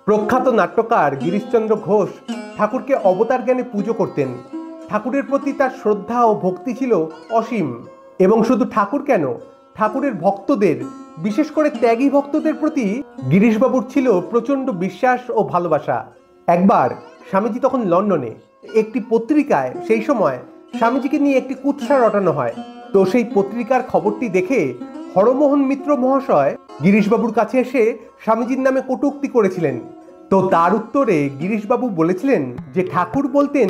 প্রখ্যাত নাট্যকার গিরিশচন্দ্র ঘোষ ঠাকুরকে অবতার জ্ঞানে পুজো করতেন। ঠাকুরের প্রতি তার শ্রদ্ধা ও ভক্তি ছিল অসীম। এবং শুধু ঠাকুর কেন, ঠাকুরের ভক্তদের, বিশেষ করে ত্যাগী ভক্তদের প্রতি গিরিশবাবুর ছিল প্রচণ্ড বিশ্বাস ও ভালোবাসা। একবার স্বামীজি তখন লন্ডনে, একটি পত্রিকায় সেই সময় স্বামীজিকে নিয়ে একটি কুৎসা রটানো হয়। তো সেই পত্রিকার খবরটি দেখে হরমোহন মিত্র মহাশয় গিরিশবাবুর কাছে এসে স্বামীজির নামে কটূক্তি করেছিলেন। তো তার উত্তরে গিরিশবাবু বলেছিলেন যে ঠাকুর বলতেন,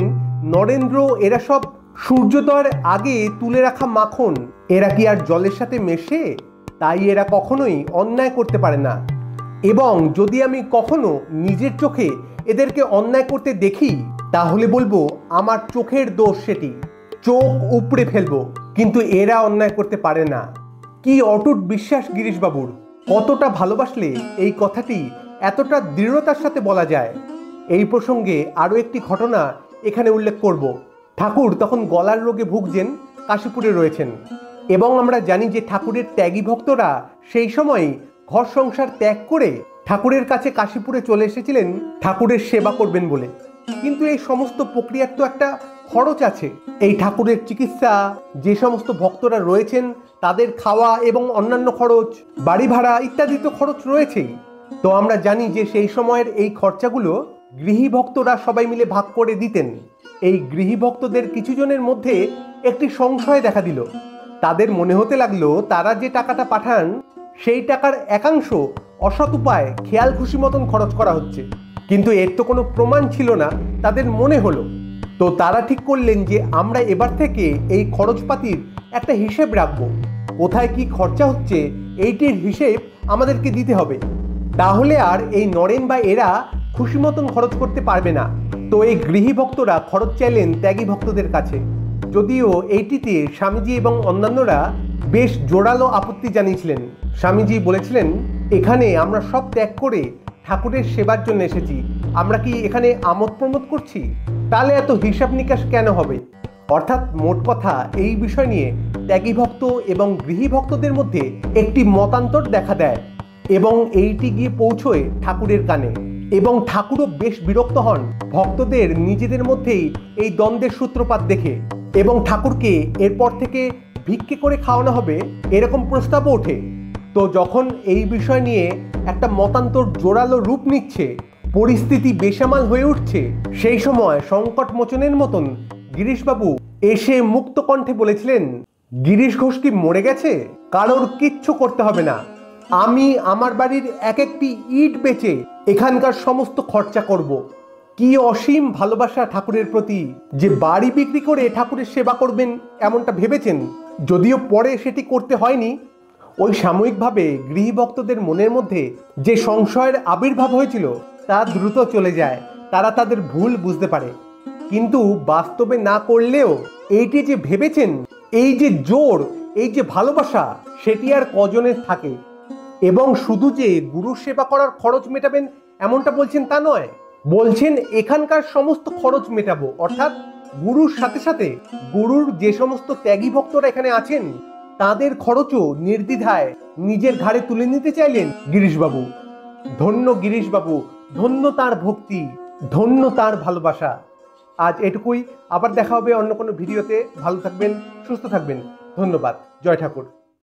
নরেন্দ্র এরা সব সূর্যোদয়ের আগে তুলে রাখা মাখন, এরা কি আর জলের সাথে মেশে? তাই এরা কখনোই অন্যায় করতে পারে না। এবং যদি আমি কখনো নিজের চোখে এদেরকে অন্যায় করতে দেখি, তাহলে বলবো আমার চোখের দোষ, সেটি চোখ উপড়ে ফেলবো, কিন্তু এরা অন্যায় করতে পারে না। কি অটুট বিশ্বাস গিরিশবাবুর! কতটা ভালোবাসলে এই কথাটি এতটা দৃঢ়তার সাথে বলা যায়। এই প্রসঙ্গে আরও একটি ঘটনা এখানে উল্লেখ করব। ঠাকুর তখন গলার রোগে ভুগছেন, কাশীপুরে রয়েছেন। এবং আমরা জানি যে ঠাকুরের ত্যাগী ভক্তরা সেই সময় ঘর সংসার ত্যাগ করে ঠাকুরের কাছে কাশীপুরে চলে এসেছিলেন ঠাকুরের সেবা করবেন বলে। কিন্তু এই সমস্ত প্রক্রিয়ার তো একটা খরচ আছে। এই ঠাকুরের চিকিৎসা, যে সমস্ত ভক্তরা রয়েছেন তাদের খাওয়া এবং অন্যান্য খরচ, বাড়ি ভাড়া ইত্যাদি তো খরচ রয়েছেই। তো আমরা জানি যে সেই সময়ের এই খরচাগুলো গৃহী ভক্তরা সবাই মিলে ভাগ করে দিতেন। এই গৃহী ভক্তদের কিছু জনের মধ্যে একটি সংশয় দেখা দিল। তাদের মনে হতে লাগলো তারা যে টাকাটা পাঠান সেই টাকার একাংশ অসৎ উপায় খেয়াল খুশি মতন খরচ করা হচ্ছে। কিন্তু এর তো কোনো প্রমাণ ছিল না, তাদের মনে হলো। তো তারা ঠিক করলেন যে আমরা এবার থেকে এই খরচপাতির একটা হিসেব রাখবো। কোথায় কি খরচা হচ্ছে এইটির হিসেব আমাদেরকে দিতে হবে, তাহলে আর এই নরেন বা এরা খুশি মতন খরচ করতে পারবে না। তো এই গৃহী ভক্তরা খরচ চাইলেন ত্যাগী ভক্তদের কাছে। যদিও এইটিতে স্বামীজি এবং অন্যান্যরা বেশ জোরালো আপত্তি জানিয়েছিলেন। স্বামীজি বলেছিলেন, এখানে আমরা সব ত্যাগ করে ঠাকুরের সেবার জন্য এসেছি, আমরা কি এখানে আমোদ প্রমোদ করছি? তাহলে এত হিসাব নিকাশ কেন হবে? অর্থাৎ মোট কথা, এই বিষয় নিয়ে ত্যাগী ভক্ত এবং গৃহী ভক্তদের মধ্যে একটি মতান্তর দেখা দেয় এবং এইটি গিয়ে পৌঁছয় ঠাকুরের কানে। এবং ঠাকুরও বেশ বিরক্ত হন ভক্তদের নিজেদের মধ্যেই এই দ্বন্দ্বের সূত্রপাত দেখে। এবং ঠাকুরকে এরপর থেকে ভিক্ষে করে খাওয়ানো হবে এরকম প্রস্তাবও ওঠে। তো যখন এই বিষয় নিয়ে একটা মতান্তর জোরালো রূপ নিচ্ছে, পরিস্থিতি বেসামাল হয়ে উঠছে, সেই সময় সংকট মোচনের মতন গিরিশবাবু এসে মুক্ত কণ্ঠে বলেছিলেন, গিরিশ ঘোষ কি মরে গেছে? কারোর কিচ্ছু করতে হবে না। আমি আমার বাড়ির এক একটি ইট বেচে এখানকার সমস্ত খরচা করব। কি অসীম ভালোবাসা ঠাকুরের প্রতি, যে বাড়ি বিক্রি করে ঠাকুরের সেবা করবেন এমনটা ভেবেছেন। যদিও পরে সেটি করতে হয়নি। ওই সাময়িকভাবে গৃহী ভক্তদের মনের মধ্যে যে সংশয়ের আবির্ভাব হয়েছিল তা দ্রুত চলে যায়, তারা তাদের ভুল বুঝতে পারে। কিন্তু বাস্তবে না করলেও এইটি যে ভেবেছেন, এই যে জোর, এই যে ভালোবাসা, সেটি আর কজনের থাকে। এবং শুধু যে গুরুর সেবা করার খরচ মেটাবেন এমনটা বলছেন তা নয়, বলছেন এখানকার সমস্ত খরচ মেটাবো। অর্থাৎ গুরুর সাথে সাথে গুরুর যে সমস্ত ত্যাগী ভক্তরা এখানে আছেন তাদের খরচও নির্দ্বিধায় নিজের ঘাড়ে তুলে নিতে চাইলেন গিরিশবাবু। ধন্য গিরিশবাবু, ধন্য তার ভক্তি, ধন্য তার ভালোবাসা। আজ এটুকুই। আবার দেখা হবে অন্য কোনো ভিডিওতে। ভালো থাকবেন, সুস্থ থাকবেন। ধন্যবাদ। জয় ঠাকুর।